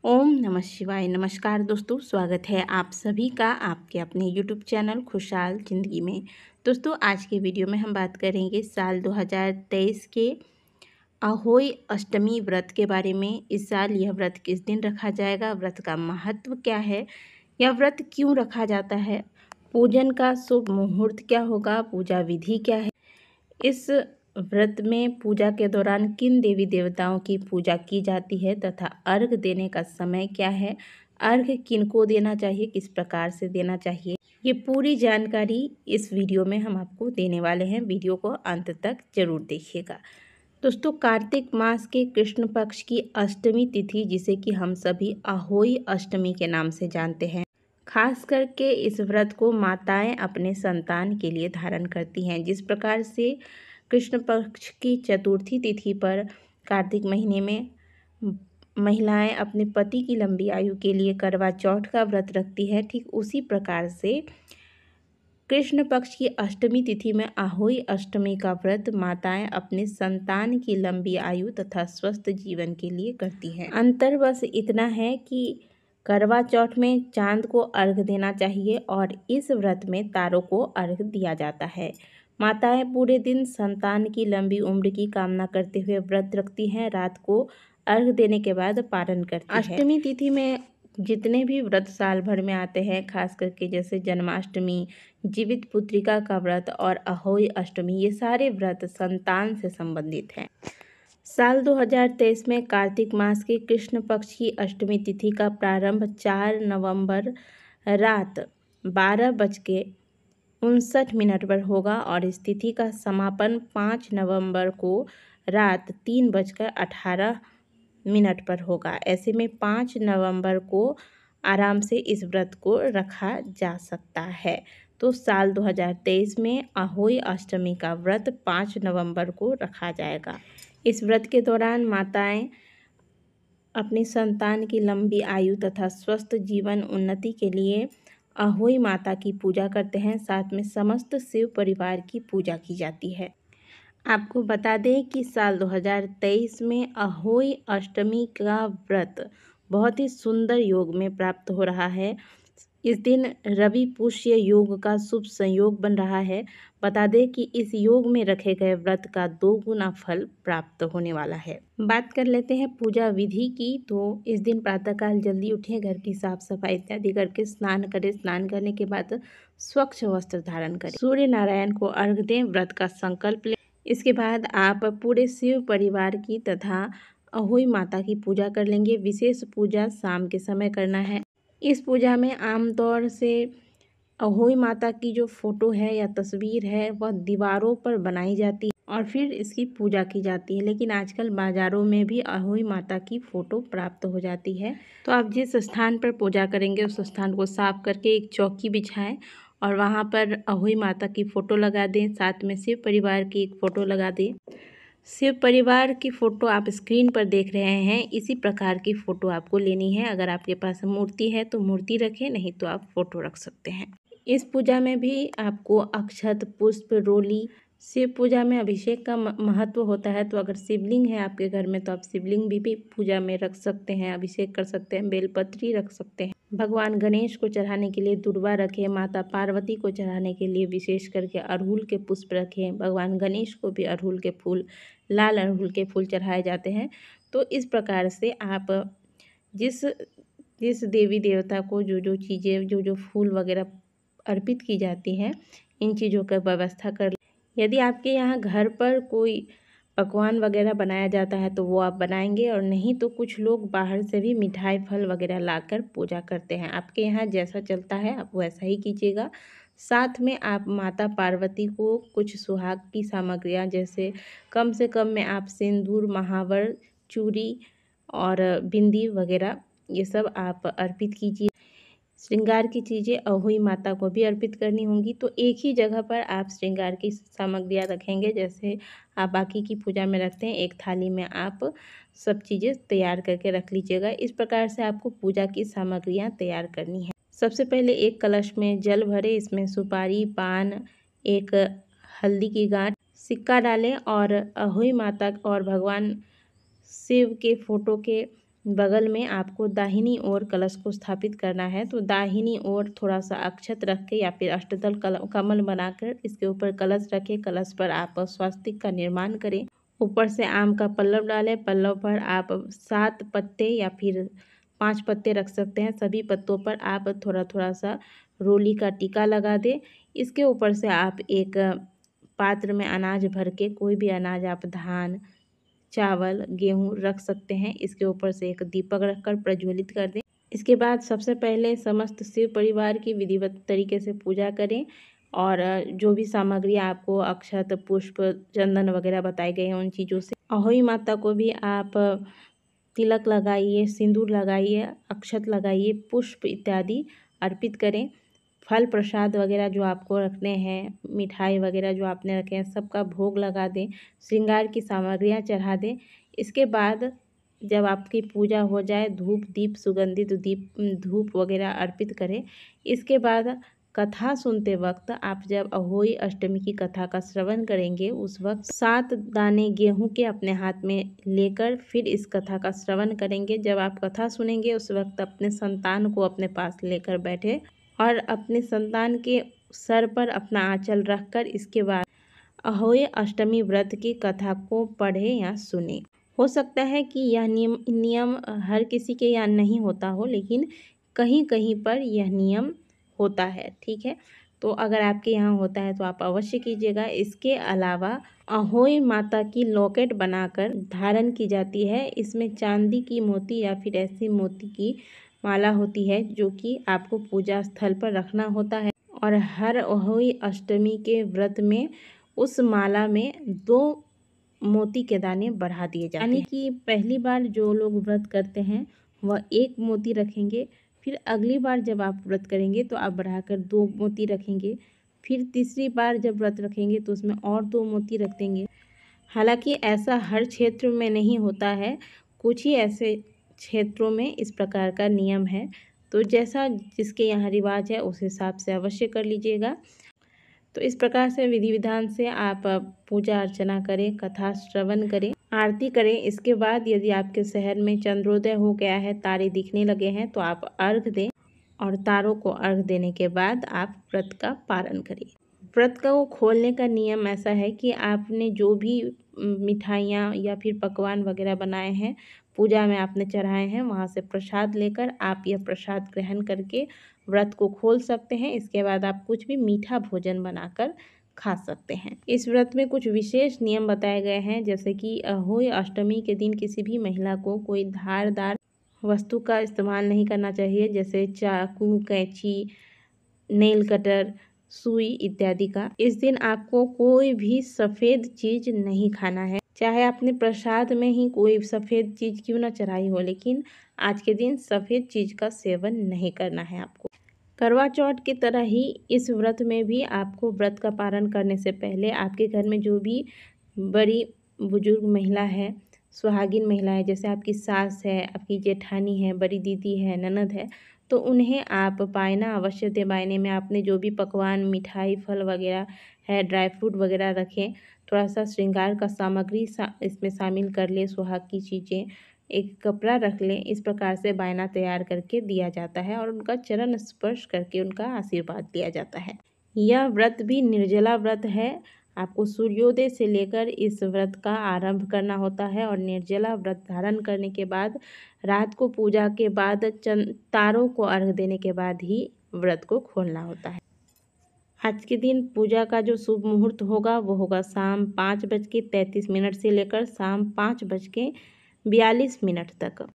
ओम नमः शिवाय। नमस्कार दोस्तों, स्वागत है आप सभी का आपके अपने यूट्यूब चैनल खुशहाल ज़िंदगी में। दोस्तों, आज के वीडियो में हम बात करेंगे साल 2023 के अहोई अष्टमी व्रत के बारे में। इस साल यह व्रत किस दिन रखा जाएगा, व्रत का महत्व क्या है, यह व्रत क्यों रखा जाता है, पूजन का शुभ मुहूर्त क्या होगा, पूजा विधि क्या है, इस व्रत में पूजा के दौरान किन देवी देवताओं की पूजा की जाती है तथा अर्घ देने का समय क्या है, अर्घ किनको देना चाहिए, किस प्रकार से देना चाहिए, ये पूरी जानकारी इस वीडियो में हम आपको देने वाले हैं। वीडियो को अंत तक जरूर देखिएगा। दोस्तों, कार्तिक मास के कृष्ण पक्ष की अष्टमी तिथि, जिसे कि हम सभी अहोई अष्टमी के नाम से जानते हैं, खास करके इस व्रत को माताएं अपने संतान के लिए धारण करती हैं। जिस प्रकार से कृष्ण पक्ष की चतुर्थी तिथि पर कार्तिक महीने में महिलाएं अपने पति की लंबी आयु के लिए करवा चौथ का व्रत रखती है, ठीक उसी प्रकार से कृष्ण पक्ष की अष्टमी तिथि में अहोई अष्टमी का व्रत माताएं अपने संतान की लंबी आयु तथा स्वस्थ जीवन के लिए करती हैं। अंतर बस इतना है कि करवा चौथ में चांद को अर्घ देना चाहिए और इस व्रत में तारों को अर्घ दिया जाता है। माताएं पूरे दिन संतान की लंबी उम्र की कामना करते हुए व्रत रखती हैं। रात को अर्घ देने के बाद पारण करती हैं। अष्टमी तिथि में जितने भी व्रत साल भर में आते हैं, खास करके जैसे जन्माष्टमी, जीवित पुत्रिका का व्रत और अहोई अष्टमी, ये सारे व्रत संतान से संबंधित हैं। साल 2023 में कार्तिक मास के कृष्ण पक्ष की अष्टमी तिथि का प्रारंभ 4 नवंबर रात 12:59 पर होगा और इस तिथि का समापन 5 नवंबर को रात 3:18 पर होगा। ऐसे में 5 नवंबर को आराम से इस व्रत को रखा जा सकता है। तो साल 2023 में अहोई अष्टमी का व्रत 5 नवंबर को रखा जाएगा। इस व्रत के दौरान माताएं अपनी संतान की लंबी आयु तथा स्वस्थ जीवन उन्नति के लिए अहोई माता की पूजा करते हैं। साथ में समस्त शिव परिवार की पूजा की जाती है। आपको बता दें कि साल 2023 में अहोई अष्टमी का व्रत बहुत ही सुंदर योग में प्राप्त हो रहा है। इस दिन रवि पुष्य योग का शुभ संयोग बन रहा है। बता दें कि इस योग में रखे गए व्रत का 2 गुना फल प्राप्त होने वाला है। बात कर लेते हैं पूजा विधि की। तो इस दिन प्रातःकाल जल्दी उठें, घर की साफ सफाई इत्यादि करके स्नान करें। स्नान करने के बाद स्वच्छ वस्त्र धारण करें, सूर्य नारायण को अर्घ दें, व्रत का संकल्प लें। इसके बाद आप पूरे शिव परिवार की तथा अहोई माता की पूजा कर लेंगे। विशेष पूजा शाम के समय करना है। इस पूजा में आमतौर से अहोई माता की जो फोटो है या तस्वीर है वह दीवारों पर बनाई जाती है और फिर इसकी पूजा की जाती है। लेकिन आजकल बाज़ारों में भी अहोई माता की फ़ोटो प्राप्त हो जाती है। तो आप जिस स्थान पर पूजा करेंगे उस स्थान को साफ करके एक चौकी बिछाएं और वहाँ पर अहोई माता की फ़ोटो लगा दें। साथ में शिव परिवार की एक फ़ोटो लगा दें। शिव परिवार की फ़ोटो आप स्क्रीन पर देख रहे हैं, इसी प्रकार की फ़ोटो आपको लेनी है। अगर आपके पास मूर्ति है तो मूर्ति रखें, नहीं तो आप फ़ोटो रख सकते हैं। इस पूजा में भी आपको अक्षत, पुष्प, रोली, शिव पूजा में अभिषेक का महत्व होता है। तो अगर शिवलिंग है आपके घर में तो आप शिवलिंग भी पूजा में रख सकते हैं, अभिषेक कर सकते हैं, बेलपत्री रख सकते हैं। भगवान गणेश को चढ़ाने के लिए दुर्वा रखें। माता पार्वती को चढ़ाने के लिए विशेष करके अड़हुल के पुष्प रखें। भगवान गणेश को भी अड़हुल के फूल, लाल अड़हुल के फूल चढ़ाए जाते हैं। तो इस प्रकार से आप जिस देवी देवता को जो चीज़ें, जो फूल वगैरह अर्पित की जाती हैं, इन चीज़ों का व्यवस्था कर। यदि आपके यहाँ घर पर कोई पकवान वगैरह बनाया जाता है तो वो आप बनाएंगे, और नहीं तो कुछ लोग बाहर से भी मिठाई फल वगैरह लाकर पूजा करते हैं। आपके यहाँ जैसा चलता है आप वैसा ही कीजिएगा। साथ में आप माता पार्वती को कुछ सुहाग की सामग्रियाँ, जैसे कम से कम में आप सिंदूर, महावर, चूड़ी और बिंदी वगैरह, ये सब आप अर्पित कीजिए। श्रृंगार की चीज़ें अहोई माता को भी अर्पित करनी होंगी। तो एक ही जगह पर आप श्रृंगार की सामग्रियाँ रखेंगे, जैसे आप बाकी की पूजा में रखते हैं। एक थाली में आप सब चीज़ें तैयार करके रख लीजिएगा। इस प्रकार से आपको पूजा की सामग्रियाँ तैयार करनी है। सबसे पहले एक कलश में जल भरें, इसमें सुपारी, पान, एक हल्दी की गांठ, सिक्का डालें और अहोई माता और भगवान शिव के फोटो के बगल में आपको दाहिनी ओर कलश को स्थापित करना है। तो दाहिनी ओर थोड़ा सा अक्षत रख के या फिर अष्टदल कमल बनाकर इसके ऊपर कलश रखें। कलश पर आप स्वास्तिक का निर्माण करें। ऊपर से आम का पल्लव डालें। पल्लव पर आप 7 पत्ते या फिर 5 पत्ते रख सकते हैं। सभी पत्तों पर आप थोड़ा थोड़ा सा रोली का टीका लगा दें। इसके ऊपर से आप एक पात्र में अनाज भर के, कोई भी अनाज आप धान, चावल, गेहूँ रख सकते हैं। इसके ऊपर से एक दीपक रखकर प्रज्वलित कर दें। इसके बाद सबसे पहले समस्त शिव परिवार की विधिवत तरीके से पूजा करें और जो भी सामग्री आपको अक्षत, पुष्प, चंदन वगैरह बताए गए हैं उन चीज़ों से अहोई माता को भी आप तिलक लगाइए, सिंदूर लगाइए, अक्षत लगाइए, पुष्प इत्यादि अर्पित करें। फल प्रसाद वगैरह जो आपको रखने हैं, मिठाई वगैरह जो आपने रखे हैं, सबका भोग लगा दें। श्रृंगार की सामग्रियाँ चढ़ा दें। इसके बाद जब आपकी पूजा हो जाए, धूप दीप सुगंधित धूप वगैरह अर्पित करें। इसके बाद कथा सुनते वक्त आप जब अहोई अष्टमी की कथा का श्रवण करेंगे, उस वक्त 7 दाने गेहूं के अपने हाथ में लेकर फिर इस कथा का श्रवण करेंगे। जब आप कथा सुनेंगे उस वक्त अपने संतान को अपने पास लेकर बैठे और अपने संतान के सर पर अपना आंचल रखकर इसके बाद अहोई अष्टमी व्रत की कथा को पढ़े या सुने। हो सकता है कि यह नियम हर किसी के यहाँ नहीं होता हो, लेकिन कहीं कहीं पर यह नियम होता है। ठीक है, तो अगर आपके यहाँ होता है तो आप अवश्य कीजिएगा। इसके अलावा अहोई माता की लॉकेट बनाकर धारण की जाती है। इसमें चांदी की मोती या फिर ऐसी मोती की माला होती है जो कि आपको पूजा स्थल पर रखना होता है और हर अहोई अष्टमी के व्रत में उस माला में 2 मोती के दाने बढ़ा दिए जाते हैं। यानी कि पहली बार जो लोग व्रत करते हैं वह 1 मोती रखेंगे, फिर अगली बार जब आप व्रत करेंगे तो आप बढ़ाकर 2 मोती रखेंगे, फिर तीसरी बार जब व्रत रखेंगे तो उसमें और 2 मोती रख देंगे। हालांकि ऐसा हर क्षेत्र में नहीं होता है, कुछ ही ऐसे क्षेत्रों में इस प्रकार का नियम है। तो जैसा जिसके यहाँ रिवाज है उस हिसाब से अवश्य कर लीजिएगा। तो इस प्रकार से विधि विधान से आप पूजा अर्चना करें, कथा श्रवण करें, आरती करें। इसके बाद यदि आपके शहर में चंद्रोदय हो गया है, तारे दिखने लगे हैं, तो आप अर्घ दें और तारों को अर्घ देने के बाद आप व्रत का पारण करें। व्रत को खोलने का नियम ऐसा है कि आपने जो भी मिठाइयाँ या फिर पकवान वगैरह बनाए हैं, पूजा में आपने चढ़ाए हैं, वहाँ से प्रसाद लेकर आप यह प्रसाद ग्रहण करके व्रत को खोल सकते हैं। इसके बाद आप कुछ भी मीठा भोजन बनाकर खा सकते हैं। इस व्रत में कुछ विशेष नियम बताए गए हैं, जैसे कि अहोई अष्टमी के दिन किसी भी महिला को कोई धारदार वस्तु का इस्तेमाल नहीं करना चाहिए, जैसे चाकू, कैंची, नेल कटर, सुई इत्यादि का। इस दिन आपको कोई भी सफ़ेद चीज़ नहीं खाना है, चाहे आपने प्रसाद में ही कोई सफ़ेद चीज़ क्यों ना चढ़ाई हो, लेकिन आज के दिन सफ़ेद चीज़ का सेवन नहीं करना है आपको। करवा चौथ की तरह ही इस व्रत में भी आपको व्रत का पारण करने से पहले आपके घर में जो भी बड़ी बुजुर्ग महिला है, सुहागिन महिला है, जैसे आपकी सास है, आपकी जेठानी है, बड़ी दीदी है, ननद है, तो उन्हें आप बायना अवश्य दें। बायने में आपने जो भी पकवान, मिठाई, फल वगैरह है, ड्राई फ्रूट वगैरह रखें। थोड़ा सा श्रृंगार का सामग्री इसमें शामिल कर ले, सुहाग की चीज़ें, एक कपड़ा रख लें। इस प्रकार से बायना तैयार करके दिया जाता है और उनका चरण स्पर्श करके उनका आशीर्वाद लिया जाता है। यह व्रत भी निर्जला व्रत है। आपको सूर्योदय से लेकर इस व्रत का आरंभ करना होता है और निर्जला व्रत धारण करने के बाद रात को पूजा के बाद तारों को अर्घ देने के बाद ही व्रत को खोलना होता है। आज के दिन पूजा का जो शुभ मुहूर्त होगा वो होगा शाम 5:33 से लेकर शाम 5:42 तक।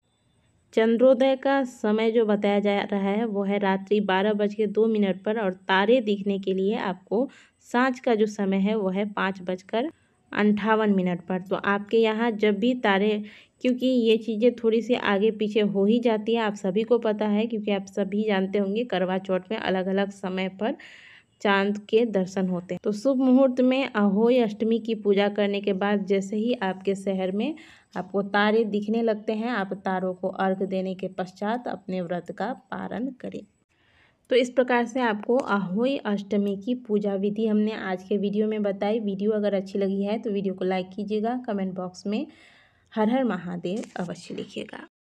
चंद्रोदय का समय जो बताया जा रहा है वो है रात्रि 12:02 पर और तारे दिखने के लिए आपको सांझ का जो समय है वो है 5:58 पर। तो आपके यहाँ जब भी तारे, क्योंकि ये चीज़ें थोड़ी सी आगे पीछे हो ही जाती है, आप सभी को पता है, क्योंकि आप सभी जानते होंगे करवा चौथ में अलग अलग समय पर चांद के दर्शन होते हैं। तो शुभ मुहूर्त में अहोई अष्टमी की पूजा करने के बाद जैसे ही आपके शहर में आपको तारे दिखने लगते हैं, आप तारों को अर्घ देने के पश्चात अपने व्रत का पारण करें। तो इस प्रकार से आपको अहोई अष्टमी की पूजा विधि हमने आज के वीडियो में बताई। वीडियो अगर अच्छी लगी है तो वीडियो को लाइक कीजिएगा, कमेंट बॉक्स में हर हर महादेव अवश्य लिखिएगा।